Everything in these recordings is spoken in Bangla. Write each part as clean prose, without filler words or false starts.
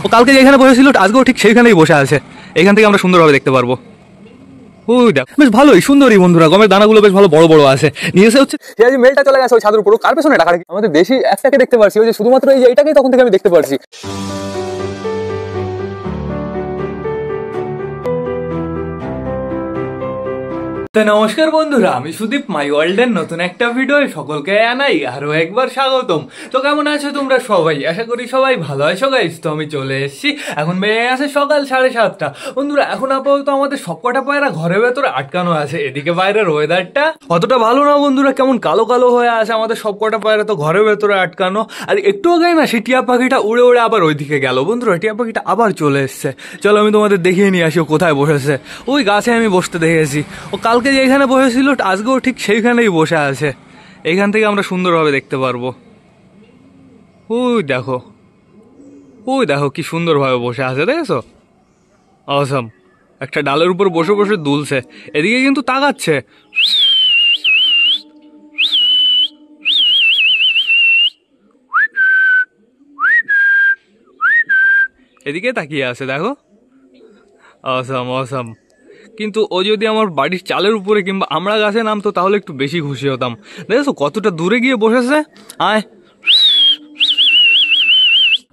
ও কালকে যেখানে বসেছিল আজকেও ঠিক সেইখানেই বসে আছে। এখান থেকে আমরা সুন্দরভাবে দেখতে পারবো। ওই দেখ বেশ ভালোই সুন্দরই বন্ধুরা, গমের দানাগুলো বেশ ভালো বড় বড় আছে। নিয়ে এসে হচ্ছে এই মেলটা চলে গেছে ওই ছাদের উপর, কার পেছনে টাকা রাখি আমাদের দেশি একটাকে দেখতে পারছি, ওই যে শুধুমাত্র এই যে এটাকেই তখন থেকে আমি দেখতে পারছি। তো নমস্কার বন্ধুরা, আমি সুদীপ, মাই ওয়ার্ল্ডের নতুন একটা ভিডিও সকলকে জানাই আরো একবার স্বাগতম। তো কেমন আছো তোমরা সবাই? আশা করি সবাই ভালো আছো গাইস। তো আমি চলে এসেছি, এখন বেজে গেছে সকাল 7:30। বন্ধুরা এখন আপাতত আমাদের সবকটা পায়রা ঘরের ভেতরে আটকানো আছে। এদিকে বাইরের ওয়েদারটা অতটা ভালো না বন্ধুরা, কেমন কালো কালো হয়ে আছে আমাদের সবকটা পায়রা তো ঘরের ভেতরে আটকানো। আর একটু আগে না সেই টিয়া পাখিটা উড়ে উড়ে আবার ওইদিকে গেল বন্ধুরা, টিয়া পাখিটা আবার চলে এসছে। চলো আমি তোমাদের দেখিয়ে নিয়ে আসি ও কোথায় বসেছে। ওই গাছে আমি বসতে দেখেছি, ও কালকে যেখানে বসেছিল আজকেও ঠিক সেইখানেই বসে আছে। এইখান থেকে আমরা সুন্দরভাবে দেখতে পারবো। ওই দেখো, ওই দেখো কি সুন্দরভাবে বসে আছে, দেখেছো? অসাম, একটা ডালের উপর বসে বসে দুলছে, এদিকে কিন্তু তাকাচ্ছে। এদিকে তাকিয়ে আছে দেখো, অসাম অসাম। কিন্তু ও যদি আমার বাড়ির চালের উপরে কিংবা আমরা গাছে নামতো তাহলে একটু বেশি খুশি হতাম। দেখেছো কতটা দূরে গিয়ে বসেছে। আয়,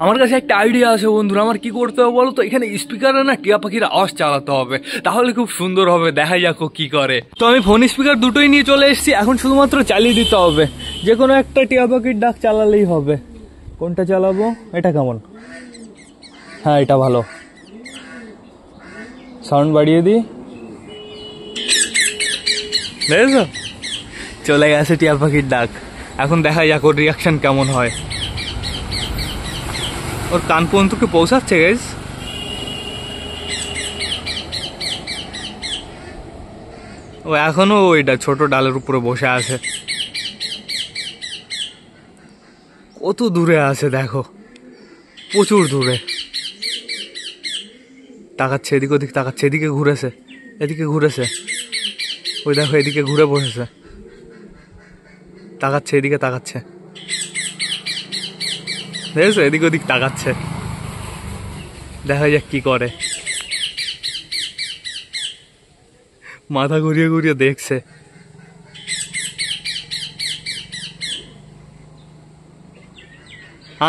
আমার কাছে একটা আইডিয়া আছে বন্ধুরা, আমার কি করতে হবে বলো তো? এখানে স্পিকারে না টিয়া পাখির আওয়াজ চালাতে হবে, তাহলে খুব সুন্দর হবে। দেখা যাক ও কি করে। তো আমি ফোন স্পিকার দুটোই নিয়ে চলে এসেছি, এখন শুধুমাত্র চালিয়ে দিতে হবে। যে কোনো একটা টিয়া পাখির ডাক চালালেই হবে। কোনটা চালাবো? এটা কেমন? হ্যাঁ এটা ভালো, সাউন্ড বাড়িয়ে দিই। দেখেছো চলে গেছে টিয়া পাখির ডাক। এখন দেখা যাক ওর রিয়াকশন কেমন হয়। ওর কান পর্যন্ত কি পৌঁছাচ্ছে গাইস? ও এখনো ওইটা ছোট ডালের উপরে বসে আছে। কত দূরে আছে দেখো, প্রচুর দূরে। তাকাচ্ছে এদিক ওদিক, তাকাচ্ছে এদিকে ঘুরেছে, এদিকে ঘুরেছে। ওই দেখো এদিকে ঘুরে বসেছে, তাকাচ্ছে এদিকে, তাকাচ্ছে দেখেছো? এদিক ওদিক তাকাচ্ছে। দেখা যাক কি করে। মাথা ঘুরিয়ে ঘুরিয়ে দেখছে।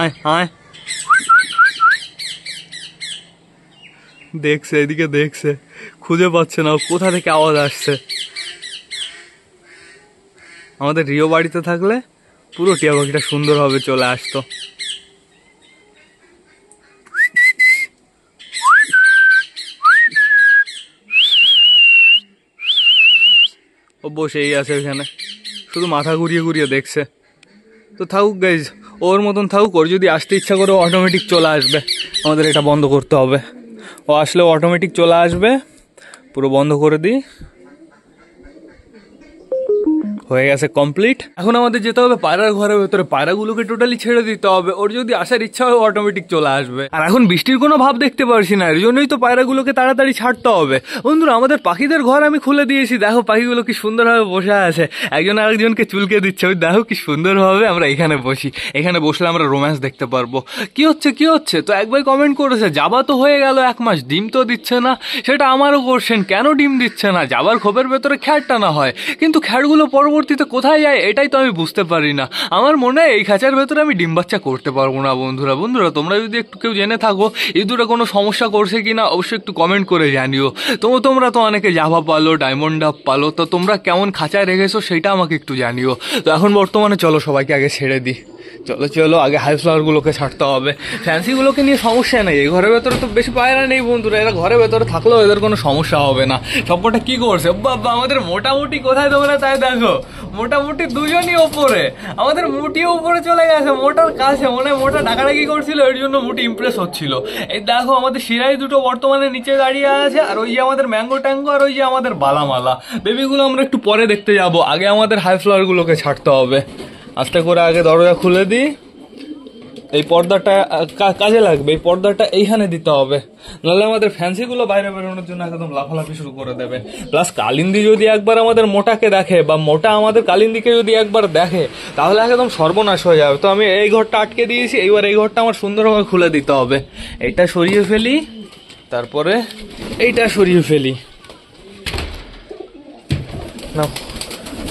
আয় আয়, দেখছে এদিকে, দেখছে, খুঁজে পাচ্ছে না কোথা থেকে আওয়াজ আসছে। আমাদের রিও বাড়িতে থাকলে পুরো টিয়া পাখিটা সুন্দরভাবে চলে আসতো। ও বসেই আছে ওইখানে, শুধু মাথা ঘুরিয়ে ঘুরিয়ে দেখছে। তো থাকুক গাইজ, ওর মতন থাকুক। ওর যদি আসতে ইচ্ছা করে অটোমেটিক চলে আসবে, আমাদের এটা বন্ধ করতে হবে। ও আসলে অটোমেটিক চলে আসবে, পুরো বন্ধ করে দিই। হয়ে গেছে কমপ্লিট। এখন আমাদের যেতে হবে পায়রার ঘরের ভেতরে, পায়রাগুলোকে টোটালি ছেড়ে দিতে হবে। ওর যদি আসার ইচ্ছা হয় অটোমেটিক চলে আসবে। আর এখন বৃষ্টির কোনো ভাব দেখতে পারছি না, এর জন্যই তো পায়রাগুলোকে তাড়াতাড়ি ছাড়তে হবে। বন্ধুরা আমাদের পাখিদের ঘর আমি খুলে দিয়েছি, দেখো পাখিগুলো কি সুন্দরভাবে বসে আছে, একজন আরেকজনকে চুলকে দিচ্ছে। ওই দেখো কি সুন্দরভাবে আমরা এখানে বসি, এখানে বসলে আমরা রোম্যান্স দেখতে পারবো। কি হচ্ছে কি হচ্ছে? তো একবার কমেন্ট করেছে যাবা তো হয়ে গেল 1 মাস, ডিম তো দিচ্ছে না। সেটা আমারও কোশ্চেন, কেন ডিম দিচ্ছে না? যাবার খোপের ভেতরে খ্যাট টানা হয়, কিন্তু খ্যাটগুলো পরবর্তীতে কোথায় যায় এটাই তো আমি বুঝতে পারি না। আমার মনে হয় এই খাঁচার ভেতরে আমি ডিম বাচ্চা করতে পারবো না বন্ধুরা। বন্ধুরা তোমরা যদি একটু কেউ জেনে থাকো এই দুটো কোনো সমস্যা করছে কিনা অবশ্যই একটু কমেন্ট করে জানিও। তোমরা তো অনেকে জাভা পালো, ডায়মন্ড ডাব পালো, তো তোমরা কেমন খাঁচায় রেখেছো সেটা আমাকে একটু জানিও। তো এখন বর্তমানে চলো সবাইকে আগে ছেড়ে দিই। চলো চলো, আগে হাই ফ্লাওয়ারগুলোকে ছাড়তে হবে। ফ্যান্সিগুলোকে নিয়ে সমস্যা নেই, এই ঘরের ভেতরে তো বেশি পায়রা নেই বন্ধুরা, এরা ঘরের ভেতরে থাকলেও এদের কোনো সমস্যা হবে না। সবকটা কি করছে বাবা, আমাদের মোটামুটি কোথায় তোমরা তাই দেখো, মোটামুটি দুজনই ওপরে। আমাদের মুটিও উপরে চলে গেছে, মোটার কাছে, মনে হয় মোটা ডাকাডাকি করছিল, এর জন্য মুটি ইমপ্রেস হচ্ছিল। এই দেখো আমাদের শিরাই দুটো বর্তমানে নিচে দাঁড়িয়ে আছে, আর ওই যে আমাদের ম্যাঙ্গো ট্যাঙ্গো, আর ওই যে আমাদের বালামালা বেবিগুলো আমরা একটু পরে দেখতে যাবো। আগে আমাদের হাই ফ্লাওয়ারগুলোকে ছাড়তে হবে। আস্তে করে আগে দরজা খুলে দিই। এই পর্দাটা কাজে লাগবে, এই পর্দাটা এইখানে দিতে হবে, নাহলে আমাদের ফ্যান্সিগুলো বাইরে বেরোনোর জন্য একদম লাফালাফি শুরু করে দেবে। প্লাস কালিন্দি যদি একবার আমাদের মোটাকে দেখে বা মোটা আমাদের কালিন্দিকে যদি একবার দেখে তাহলে একদম সর্বনাশ হয়ে যাবে। তো আমি এই ঘরটা আটকে দিয়েছি, এইবার এই ঘরটা আমার সুন্দরভাবে খুলে দিতে হবে। এইটা সরিয়ে ফেলি, তারপরে এইটা সরিয়ে ফেলি। না,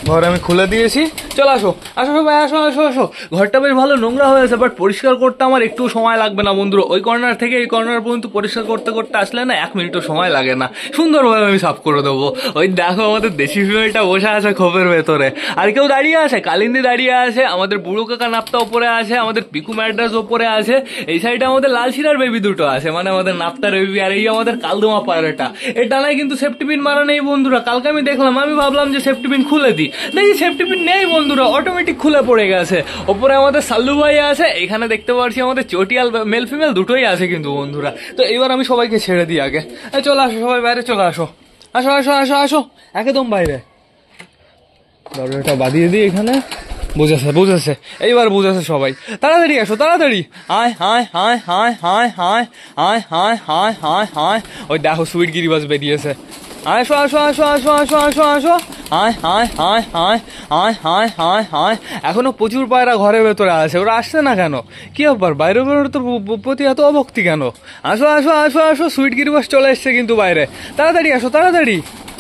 ঘর আমি খুলে দিয়েছি, চলো আসো আসো সবাই, আসো আসো আসো। ঘরটা বেশ ভালো নোংরা হয়েছে, বাট পরিষ্কার করতে আমার একটু সময় লাগবে না বন্ধুরা। ওই কর্নার থেকে এই কর্নার পর্যন্ত পরিষ্কার করতে করতে আসলে না 1 মিনিটও সময় লাগে না, সুন্দরভাবে আমি সাফ করে দেবো। ওই দেখো আমাদের দেশি ফিমেলটা বসে আছে খোপের ভেতরে, আর কেউ দাঁড়িয়ে আছে, কালিন্দি দাঁড়িয়ে আছে, আমাদের বুড়ো কাকা নাপ্তা ওপরে আছে, আমাদের পিকু ম্যাড্রাস ওপরে আছে, এই সাইডে আমাদের লাল শিরার বেবি দুটো আছে, মানে আমাদের নাপ্তার বেবি, আর এই আমাদের কালদমা পায়রাটা। এটা নাই কিন্তু সেফটি পিন মারা নেই বন্ধুরা। কালকে আমি দেখলাম, আমি ভাবলাম যে সেফটি পিন খুলে দিই, দেখি সেফটি পিন নেই বন্ধুরা, অটোমেটিক খুলে পড়ে গেছে। ওপরে আমাদের সাল্লু ভাই আছে, এখানে দেখতে পাচ্ছি আমাদের চটিয়াল মেল ফিমেল দুটোই আছে কিন্তু বন্ধুরা। তো এবার আমি সবাইকে ছেড়ে দিই আগে। চলে আসো সবাই বাইরে, চলে আসো, আসো আসো আসো আসো একদম বাইরে। দরজাটা বাঁধিয়ে দিই এখানে, বুঝেছে বুঝেছে, এইবার বুঝেছে সবাই। তাড়াতাড়ি আসো তাড়াতাড়ি, আয় হায় হায় হায় হায় হায় হায় হায় হায় হায় হায়। ওই দেখো সুইট গিরিবাজ বেরিয়েছে, আসো আসো আসো আসো আসো আসো আসো, হায় হায় হায় হায় হায় হায় হায় হায়। এখনো প্রচুর পায়রা ঘরের ভেতরে আছে, ওরা আসছে না কেন? কি ব্যাপার, বাইরে বেরোর তো প্রতি এত অভক্তি কেন? আসো আসো আসো আসো, সুইট গিরিবাস চলে এসছে কিন্তু বাইরে, তাড়াতাড়ি আসো তাড়াতাড়ি।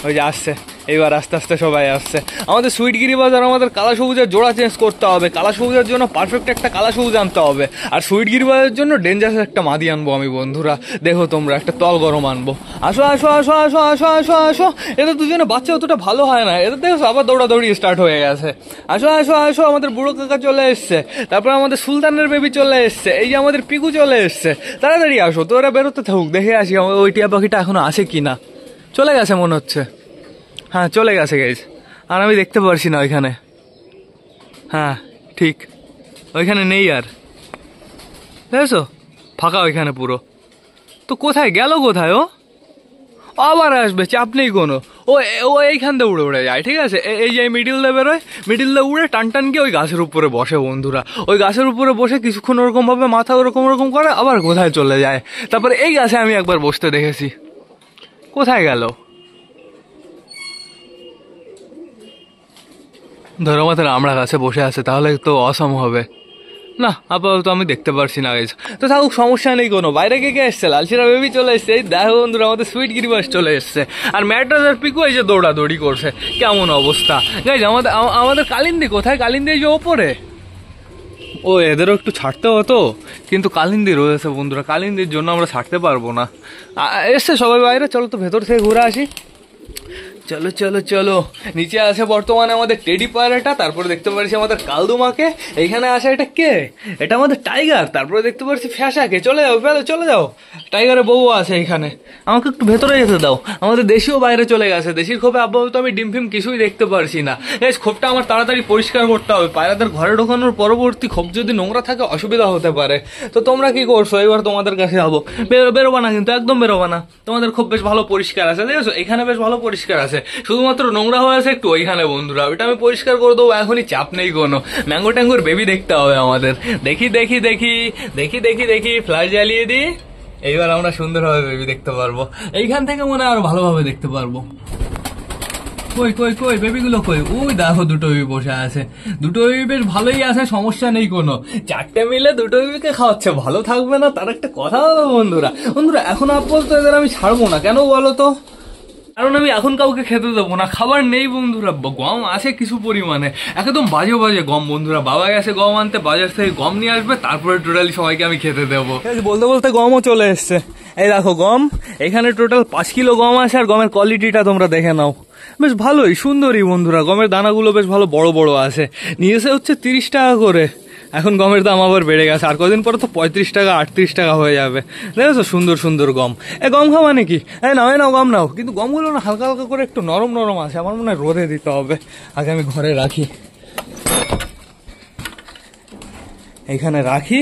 ওই যে আসছে, এইবার আস্তে আস্তে সবাই আসছে। আমাদের সুইট গিরিবাজ আর আমাদের কালা সবুজের জোড়া চেঞ্জ করতে হবে। কালা সবুজের জন্য পারফেক্ট একটা কালা সবুজ আনতে হবে, আর সুইট গিরিবাজের জন্য ডেঞ্জারাস একটা মাদি আনবো আমি বন্ধুরা। দেখো তোমরা, একটা তল গরম আনবো। আসো আসো আসো আসো আসো আসো আসো। এদের দুজনে বাচ্চা অতটা ভালো হয় না, এদের দেখো আবার দৌড়াদৌড়ি স্টার্ট হয়ে গেছে। আসো আসো আসো, আমাদের বুড়ো কাকা চলে এসছে, তারপর আমাদের সুলতানের বেবি চলে এসছে, এই যে আমাদের পিকু চলে এসছে। তাড়াতাড়ি আসো, তো ওরা বেরোতে থাকুক, দেখে আসি ওই টিয়া পাখিটা এখনো আছে কিনা। চলে গেছে মনে হচ্ছে, হ্যাঁ চলে গেছে গাইজ, আর আমি দেখতে পারছি না ওইখানে। হ্যাঁ ঠিক, ওইখানে নেই আর, দেখেছো ফাঁকা ওইখানে পুরো। তো কোথায় গেল, কোথায় ও? আবার আসবে, চাপ নেই কোনো। ও ও এইখান দিয়ে উড়ে উড়ে যায়, ঠিক আছে। এই যে মিডিল দিয়ে বেরোয়, মিডিল দিয়ে উড়ে টান টান গিয়ে ওই গাছের উপরে বসে বন্ধুরা। ওই গাছের উপরে বসে কিছুক্ষণ ওরকম ভাবে মাথা ওরকম ওরকম করে, আবার কোথায় চলে যায়। তারপরে এই গাছে আমি একবার বসতে দেখেছি, কোথায় গেল? ধরো আমাদের আমরা গাছে বসে আছে, তাহলে তো অসম হবে না। আপাতত আমি দেখতে পারছি না গাইজ, তো থাকুক, সমস্যা নেই কোনো। বাইরে কে কে এসছে? লালচিরা বেবি চলে এসছে, এই দেখো বন্ধুরা আমাদের সুইট গিরিবাস চলে এসছে, আর ম্যাড্রাস আর পিকু এই যে দৌড়াদৌড়ি করছে। কেমন অবস্থা গাইজ, আমাদের কালিন্দি কোথায়? কালিন্দি এই যে ওপরে। ও এদেরও একটু ছাড়তে হতো, কিন্তু কালিন্দি রয়েছে বন্ধুরা, কালিন্দির জন্য আমরা ছাড়তে পারবো না। এসছে সবাই বাইরে, চলো তো ভেতর থেকে ঘুরে আসি। চলো চলো চলো, নিচে আছে বর্তমানে আমাদের টেডি পায়রাটা, তারপরে দেখতে পাচ্ছি আমাদের কালদুমাকে, এইখানে আসে এটা কে? এটা আমাদের টাইগার, তারপরে দেখতে পাচ্ছি ফ্যাশাকে। চলে যাও চলে যাও, টাইগারের বউ আছে এইখানে, আমাকে একটু ভেতরে যেতে দাও। আমাদের দেশিও বাইরে চলে গেছে, দেশির খোপে আপাতত আমি ডিম ফিম কিছুই দেখতে পারছি না। এই খোপটা আমার তাড়াতাড়ি পরিষ্কার করতে হবে, পায়রাদের ঘরে ঢোকানোর পরবর্তী খোপ যদি নোংরা থাকে অসুবিধা হতে পারে। তো তোমরা কি করছো? এবার তোমাদের কাছে যাবো, বেরোবা না কিন্তু, একদম বেরোবা না। তোমাদের খোপ বেশ ভালো পরিষ্কার আছে, দেখেছো এখানে বেশ ভালো পরিষ্কার আছে, শুধুমাত্র নোংরা হয়ে আছে একটু ওইখানে বন্ধুরা, ওইটা আমি পরিষ্কার করে দেবো, এখনই চাপ নেই কোনো। ম্যাঙ্গো ট্যাঙ্গোর বেবি দেখতে হবে আমাদের। দেখি দেখি দেখি দেখি দেখি দেখি, ফ্ল্যাশ জ্বালিয়ে দিই, এইবার আমরা সুন্দরভাবে বেবি দেখতে পারবো। এইখান থেকে মনে হয় আরো ভালোভাবে দেখতে পারবো। কই কই কই বেবিগুলো কই? ওই দেখো দুটো বেবি বসে আছে, দুটো বেবি বেশ ভালোই আছে, সমস্যা নেই কোনো। 4টে মিলে দুটো বেবিকে খাওয়াচ্ছে, ভালো থাকবে না তার একটা কথা হবে বন্ধুরা। এখন আপাতত এদের আমি ছাড়বো না, কেন বলো তো? কারণ আমি এখন কাউকে খেতে দেবো না, খাবার নেই বন্ধুরা। গম আছে কিছু পরিমাণে, একদম বাজে বাজে গম বন্ধুরা। বাবা গেছে গম আনতে, বাজার থেকে গম নিয়ে আসবে, তারপরে টোটালি সবাইকে আমি খেতে দেবো। বলতে বলতে গমও চলে এসছে, এই দেখো গম। এখানে টোটাল 5 কিলো গম আছে, আর গমের কোয়ালিটিটা তোমরা দেখে নাও, বেশ ভালোই সুন্দরই বন্ধুরা। গমের দানাগুলো বেশ ভালো বড় বড় আছে। নিয়েছে হচ্ছে 30 টাকা করে, এখন গমের দাম আবার বেড়ে গেছে, আর কদিন পরে তো 35 টাকা 38 টাকা হয়ে যাবে। দেখেছো সুন্দর সুন্দর গম। গম খাওয়া নাকি? নাও গম নাও, কিন্তু গমগুলো না হালকা হালকা করে একটু নরম নরম আছে, আমার মনে হয় রোদে দিতে হবে। আগে আমি ঘরে রাখি, এইখানে রাখি,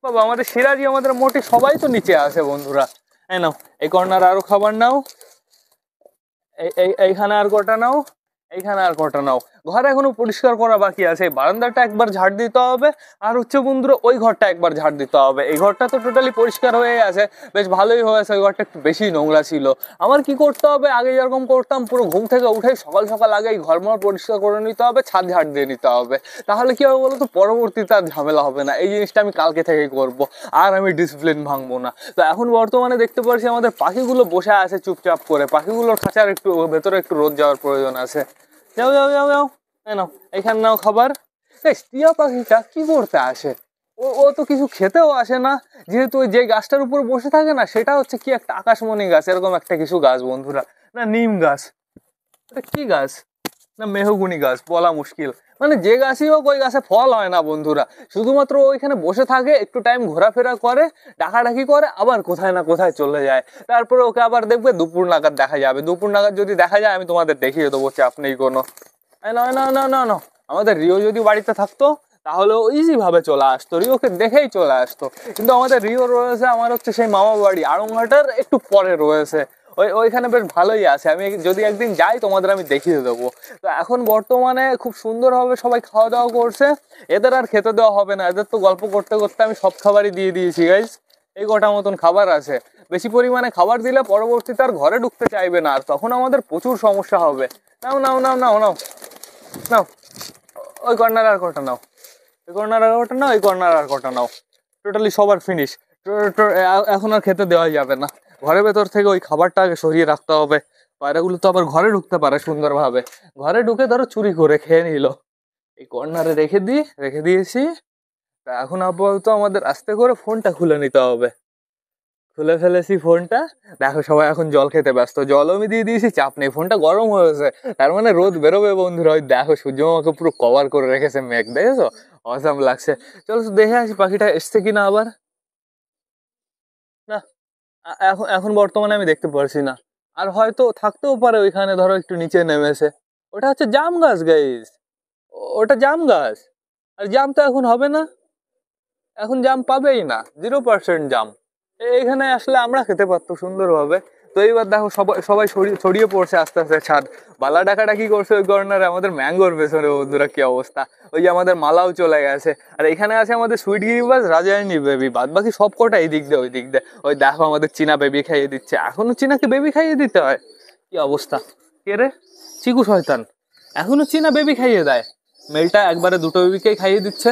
বাবা আমাদের সিরাজি আমাদের মোটে সবাই তো নিচে আছে বন্ধুরা। এই নাও, এই কর্নার আরো খাবার নাও, এইখানে আর কটা নাও, এইখানে আর কটা নাও। ঘর এখনো পরিষ্কার করা বাকি আছে, এই বারান্দাটা একবার ঝাড় দিতে হবে, আর হচ্ছে বন্ধুরা ওই ঘরটা একবার ঝাড় দিতে হবে। এই ঘরটা তো টোটালি পরিষ্কার হয়ে আছে, বেশ ভালোই হয়েছে। ওই ঘরটা একটু বেশি নোংরা ছিল। আমার কি করতে হবে, আগে যেরকম করতাম, পুরো ঘুম থেকে উঠেই সকাল সকাল আগে এই ঘরমর পরিষ্কার করে নিতে হবে, ছাদ ঝাড় দিয়ে নিতে হবে। তাহলে কি হবে বলো তো, পরবর্তীতে আর ঝামেলা হবে না। এই জিনিসটা আমি কালকে থেকেই করব, আর আমি ডিসিপ্লিন ভাঙবো না। তো এখন বর্তমানে দেখতে পাচ্ছি আমাদের পাখিগুলো বসে আছে চুপচাপ করে। পাখিগুলোর খাঁচার একটু ভেতরে একটু রোদ যাওয়ার প্রয়োজন আছে। যাও যাও যাও যাও, নাও এখানে নাও খাবার। টিয়া পাখিটা কি করতে আসে? ও তো কিছু খেতেও আসে না, যেহেতু ওই যে গাছটার উপর বসে থাকে না, সেটা হচ্ছে কি একটা আকাশমণি গাছ, এরকম একটা কিছু গাছ বন্ধুরা। না নিম গাছ, এটা কি গাছ, না মেহগুনি গাছ, বলা মুশকিল। মানে যে গাছই হোক, ওই গাছে ফল হয় না বন্ধুরা। শুধুমাত্র ওইখানে বসে থাকে, একটু টাইম ঘোরাফেরা করে, ডাকাডাকি করে, আবার কোথায় না কোথায় চলে যায়। তারপরে ওকে আবার দেখবে দুপুর নাগাদ দেখা যাবে। দুপুর নাগাদ যদি দেখা যায়, আমি তোমাদের দেখিয়ে দেবো, চাপ নেই কোনো। না না না না না, আমাদের রিও যদি বাড়িতে থাকতো তাহলে ইজি ভাবে চলে আসতো, রিওকে দেখেই চলে আসতো। কিন্তু আমাদের রিও রয়েছে আমার হচ্ছে সেই মামা বাড়ি আড়ংঘাটার একটু পরে রয়েছে। ওইখানে বেশ ভালোই আছে। আমি যদি একদিন যাই তোমাদের আমি দেখিয়ে দেবো। তো এখন বর্তমানে খুব সুন্দরভাবে সবাই খাওয়া দাওয়া করছে। এদের আর খেতে দেওয়া হবে না, এদের তো গল্প করতে করতে আমি সব খাবারই দিয়ে দিয়েছি গাইজ। এই কটা মতন খাবার আছে। বেশি পরিমাণে খাবার দিলে পরবর্তীতে আর ঘরে ঢুকতে চাইবে না, আর তখন আমাদের প্রচুর সমস্যা হবে। নাও নাও নাও নাও নাও নাও, ওই কর্নার আর কটা নাও, ওই কর্নার আর কটা নাও, এই কর্নার আর কটা নাও। টোটালি সবার ফিনিশ। এখন আর খেতে দেওয়া যাবে না। ঘরের ভেতর থেকে ওই খাবারটা আগে সরিয়ে রাখতে হবে। পায়রাগুলো তো আবার ঘরে ঢুকতে পারে সুন্দরভাবে। ঘরে ঢুকে ধরো চুরি করে খেয়ে নিল। এই কর্নারে রেখে দিয়েছি। তা এখন আপাতত আমাদের আস্তে করে ফোনটা খুলে নিতে হবে। খুলে ফেলেছি ফোনটা। দেখো সবাই এখন জল খেতে ব্যস্ত, জলও আমি দিয়ে দিয়েছি, চাপ নেই। ফোনটা গরম হয়েছে, তার মানে রোদ বেরোবে বন্ধুরা। ওই দেখো সূর্য আমাকে পুরো কভার করে রেখেছে মেঘ, দেখেছো? অসাম লাগছে। চলো দেখে আসি পাখিটা এসছে কিনা আবার। না, এখন এখন বর্তমানে আমি দেখতে পারছি না। আর হয়তো থাকতেও পারে ওইখানে, ধরো একটু নিচে নেমেছে। ওটা হচ্ছে জাম গাছ গাইস, ওটা জাম গাছ। আর জাম তো এখন হবে না, এখন জাম পাবেই না, 0% জাম। এইখানে আসলে আমরা খেতে পারতো সুন্দরভাবে। তো এইবার দেখো সবাই সবাই ছড়িয়ে পড়ছে আস্তে আস্তে ছাদ। বালা ডাকাটা কি করছে ওই কর্নারে, আমাদের ম্যাঙ্গোর পেছনে বন্ধুরা কি অবস্থা। ওই যে আমাদের মালাও চলে গেছে। আর এখানে আছে আমাদের সুইট গিরিবাজ, রাজারানী বেবি, বাদ বাকি সব কটা এই দিক দিয়ে ওই দিক দিয়ে। ওই দেখো আমাদের চীনা বেবি খাইয়ে দিচ্ছে। এখনো চীনাকে বেবি খাইয়ে দিতে হয়? কি অবস্থা। কে রে চিকু শয়তান, এখনো চীনা বেবি খাইয়ে দেয়? মেলটা একবারে দুটো বেবিকেই খাইয়ে দিচ্ছে।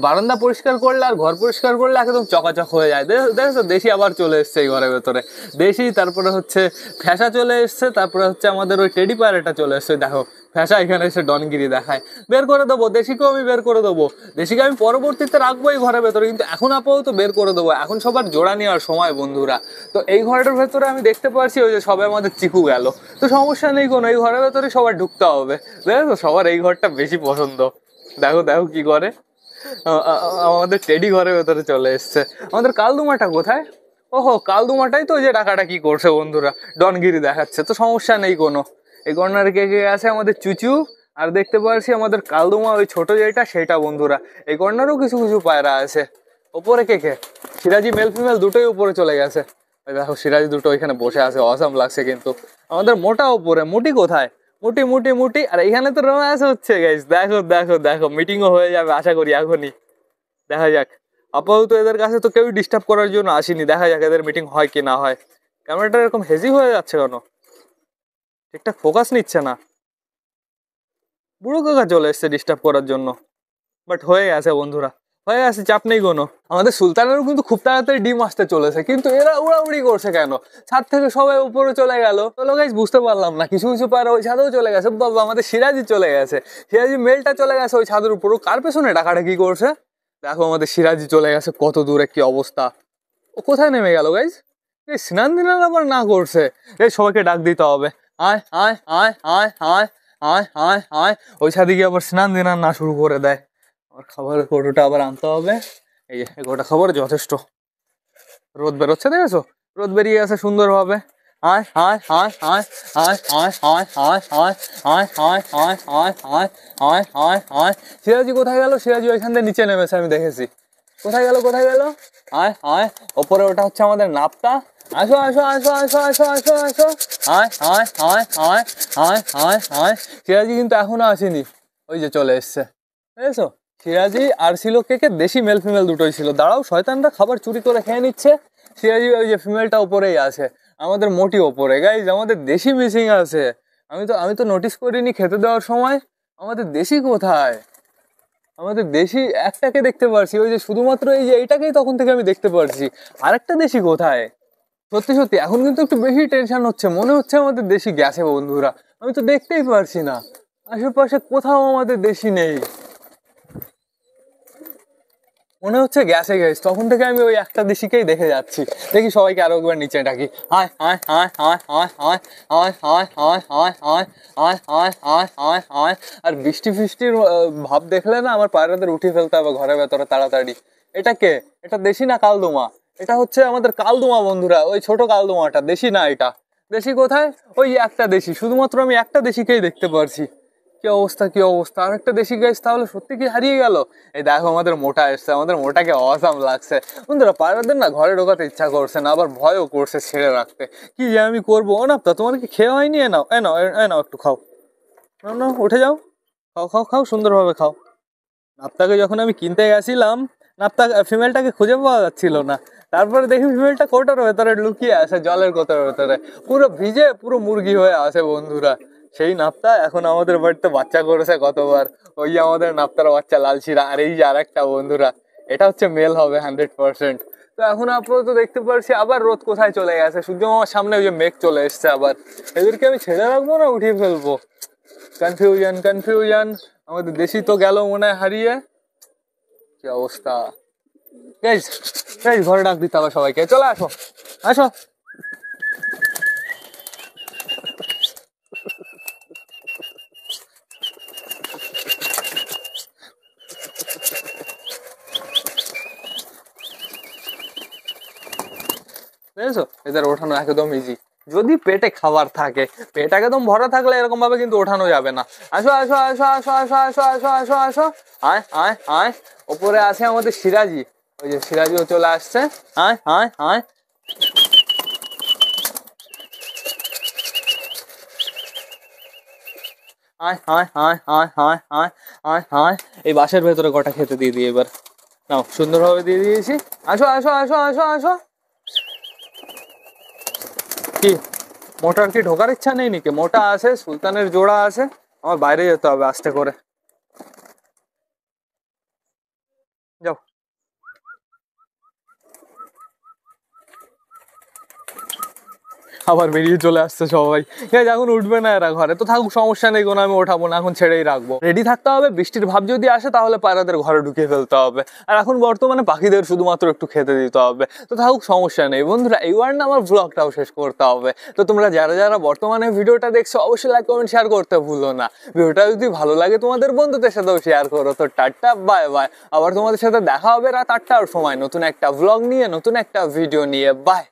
বারান্দা পরিষ্কার করলে আর ঘর পরিষ্কার করলে একদম চকাচক হয়ে যায়। দেখো দেশি আবার চলে এসছে এই ঘরের ভেতরে। দেশি, তারপরে হচ্ছে ফ্যাসা চলে এসছে, তারপরে হচ্ছে আমাদের ওই টেডি পায়রাটা চলে এসছে। দেখো ফ্যাসা এখানে এসে ডনগিরি দেখায়। বের করে দেবো দেশিকেও, আমি বের করে দেবো। দেশিকে আমি পরবর্তীতে রাখবো এই ঘরের ভেতরে, কিন্তু এখন আপাতত বের করে দেবো। এখন সবার জোড়া নেওয়ার সময় বন্ধুরা। তো এই ঘরের ভেতরে আমি দেখতে পাচ্ছি ওই যে সবাই আমাদের চিকু গেল। তো সমস্যা নেই কোনো, এই ঘরের ভেতরে সবার ঢুকতে হবে। দেখো সবার এই ঘরটা বেশি পছন্দ। দেখো দেখো কি করে। আমাদের টেডি ঘরের ভেতরে চলে এসছে। আমাদের কালদুমাটা কোথায়? ওহো, কালদুমাটাই তো যে ডাকাটা কি করছে বন্ধুরা, ডনগিরি দেখাচ্ছে। তো সমস্যা নেই কোনো। এই কর্নারে কে কে আছে? আমাদের চুচু, আর দেখতে পাচ্ছি আমাদের কালদুমা, ওই ছোট যেটা সেটা বন্ধুরা। এই কর্নারেও কিছু কিছু পায়রা আছে। ওপরে কে কে? সিরাজি মেল ফিমেল দুটোই উপরে চলে গেছে। দেখো সিরাজি দুটো ওইখানে বসে আছে, অসাম লাগছে। কিন্তু আমাদের মোটা উপরে, মুটি কোথায়? মুটি মুটি মুটি। আর এখানে তো রোম্যান্স হচ্ছে গাইস, দেখো দেখো দেখো। মিটিংও হয়ে যাবে আশা করি এখনই, দেখা যাক। আপাতত এদের কাছে তো কেউ ডিস্টার্ব করার জন্য আসেনি, দেখা যাক এদের মিটিং হয় কি না হয়। ক্যামেরাটা এরকম হেজি হয়ে যাচ্ছে কেন? ঠিকঠাক ফোকাস নিচ্ছে না। বুড়ো কাকা চলে এসছে ডিস্টার্ব করার জন্য, বাট হয়ে গেছে বন্ধুরা, হয়ে গেছে, চাপ নেই কোনো। আমাদের সুলতানেরও কিন্তু খুব তাড়াতাড়ি ডিম আসতে চলেছে, কিন্তু এরা উড়াউড়ি করছে কেন? ছাদ থেকে সবাই উপরে চলে গেল। চলো গাইস, বুঝতে পারলাম না। কিছু কিছু পায়রা ওই ছাদেও চলে গেছে। বাবা আমাদের সিরাজি চলে গেছে, সিরাজি মেলটা চলে গেছে ওই ছাদের উপর। কার পেছনে ডাকাটা কি করছে? দেখো আমাদের সিরাজি চলে গেছে, কত দূরে, কি অবস্থা। ও কোথায় নেমে গেল গাইস? এই স্নান দিনান আবার না করছে। এই সবাইকে ডাক দিতে হবে। আয় আয় আয় আয় আয় আয় আয় আয়। ওই ছাদে গিয়ে আবার স্নান দিনান না শুরু করে দেয়। আমার খাবারের কৌটোটা আবার আনতে হবে। এই যে গোটা খাবার যথেষ্ট। রোদ বেরোচ্ছে, দেখেছো? রোদ বেরিয়ে গেছে সুন্দরভাবে। আয় আয় আয় আয় আয় আয় আয় আয় আয় আয় আয় আয় আয় আয় আয় আয় আয়। সিরাজি কোথায় গেল? সিরাজি ওইখান থেকে নিচে নেমেছে, আমি দেখেছি। কোথায় গেল কোথায় গেল? আয় আয়, ওপরে ওটা হচ্ছে আমাদের নাপতা। আসো আসো আসো আসো আসো আসো আসো, আয় আয় আয় আয় আয় আয় আয়। সিরাজি কিন্তু এখনো আসেনি, ওই যে চলে এসছে, বুঝেছো? সিরাজি আর ছিল কে কে, দেশি মেল ফিমেল দুটোই ছিল। দাঁড়াও, শয়তানরা খাবার চুরি করে খেয়ে নিচ্ছে। সিরাজি ওই যে ফিমেলটা ওপরেই আছে, আমাদের মোটি ওপরে। গাইজ আমাদের দেশি মিসিং আছে। আমি তো নোটিস করিনি খেতে দেওয়ার সময়। আমাদের দেশি কোথায়? আমাদের দেশি একটাকে দেখতে পারছি, ওই যে শুধুমাত্র এই যে এইটাকেই তখন থেকে আমি দেখতে পারছি। আরেকটা দেশি কোথায়? সত্যি সত্যি এখন কিন্তু একটু বেশি টেনশন হচ্ছে, মনে হচ্ছে আমাদের দেশি গেছে বন্ধুরা। আমি তো দেখতেই পারছি না, আশেপাশে কোথাও আমাদের দেশি নেই। মনে হচ্ছে গ্যাসে গ্যাস, তখন থেকে আমি ওই একটা দেশিকেই দেখে যাচ্ছি। দেখি সবাইকে আরো একবার নিচে ডাকি, আয় আয় আয় আয় আয় আয় আয় আয় আয় আয় আয় আয় আয় আয় আয় আয়। আর বৃষ্টি ফিষ্টির ভাব দেখলে না আমার পায়রাদের উঠিয়ে ফেলতে হবে ঘরের ভেতরে তাড়াতাড়ি। এটা কে? এটা দেশি না কালদোমা? এটা হচ্ছে আমাদের কালদোমা বন্ধুরা, ওই ছোট কালদোমাটা। দেশি না এটা। দেশি কোথায়? ওই একটা দেশি, শুধুমাত্র আমি একটা দেশিকেই দেখতে পারছি। কি অবস্থা কি অবস্থা! আর একটা দেশি গাছ তাহলে সত্যি কি হারিয়ে গেল? এই দেখো আমাদের মোটা এসছে, আমাদের মোটাকে অসাম লাগছে বন্ধুরা। পায়রাদের না ঘরে ঢোকাতে ইচ্ছা করছে না, আবার ভয়ও করছে ছেড়ে রাখতে। কি যে আমি করবো। ও নাপ্তা, তোমার কি খেয়ে হয়নি? এ নাও এ নাও এ নাও, একটু খাও। না না, উঠে যাও, খাও খাও খাও, সুন্দরভাবে খাও। নাপ্তাকে যখন আমি কিনতে গেছিলাম, নাপ্তা ফিমেলটাকে খুঁজে পাওয়া যাচ্ছিল না। তারপরে দেখি ফিমেলটা কোটার ভেতরে লুকিয়ে আছে, জলের কোটার ভেতরে, পুরো ভিজে, পুরো মুরগি হয়ে আছে বন্ধুরা। সেই নাপ্তা এখন আমাদের বাড়িতে বাচ্চা করেছে কতবার। ওই যে আমাদের নাপ্তার বাচ্চা লালচিরা। আর এই যে আরেকটা বন্ধুরা, এটা হচ্ছে মেল হবে 100%। তো এখন আপাতত দেখতে পাচ্ছি আবার রোদ কোথায় চলে গেছে, সূর্য মামার সামনে ওই যে মেঘ চলে এসছে আবার। এদেরকে আমি ছেড়ে রাখবো না উঠিয়ে ফেলবো? Confusion confusion. আমাদের দেশি তো গেল মনে হয় হারিয়ে। কি অবস্থা! গাইজ গাইজ, ঘরে ডাক দিতে হবে সবাইকে, চলে আসো আসো। বুঝেছো, এদের ওঠানো একদম ইজি, যদি পেটে খাবার থাকে। পেট একদম ভরা থাকলে এরকম ভাবে কিন্তু ওঠানো যাবে না। আসো আসো আসো আসো আসো আসো আসো আসো আসো, আয় আয় আয়। ওপরে আছে আমাদের সিরাজি, ওই যে সিরাজিও চলে আসছে। আয় আয় আয় আয় আয় আয় আয় আয় আয় আয় আয়। এই বাসের ভেতরে কটা খেতে দিয়ে দিই এবার। নাও, সুন্দরভাবে দিয়ে দিয়েছি। আসো আসো আসো আসো আসো। কি মোটার কি ঢোকার ইচ্ছা নেই নাকি? মোটা আছে, সুলতানের জোড়া আছে, আমার বাইরে যেতে হবে আস্তে করে। যাও। আবার বেরিয়ে চলে আসছে সবাই। এখন উঠবে না এরা ঘরে, তো থাকুক, সমস্যা নেই কোনো, আমি ওঠাবো না এখন, ছেড়েই রাখবো। রেডি থাকতে হবে, বৃষ্টির ভাব যদি আসে তাহলে পায়রাদের ঘরে ঢুকিয়ে ফেলতে হবে। আর এখন বর্তমানে পাখিদের শুধুমাত্র একটু খেতে দিতে হবে। তো থাকুক, সমস্যা নেই বন্ধুরা। এইবার না আমার ব্লগটাও শেষ করতে হবে। তো তোমরা যারা যারা বর্তমানে ভিডিওটা দেখছো অবশ্যই লাইক কমেন্ট শেয়ার করতে ভুলো না। ভিডিওটা যদি ভালো লাগে তোমাদের বন্ধুদের সাথেও শেয়ার করো। তো টাটা, বাই বাই। আবার তোমাদের সাথে দেখা হবে রাত 8টার সময় নতুন একটা ব্লগ নিয়ে, নতুন একটা ভিডিও নিয়ে। বাই।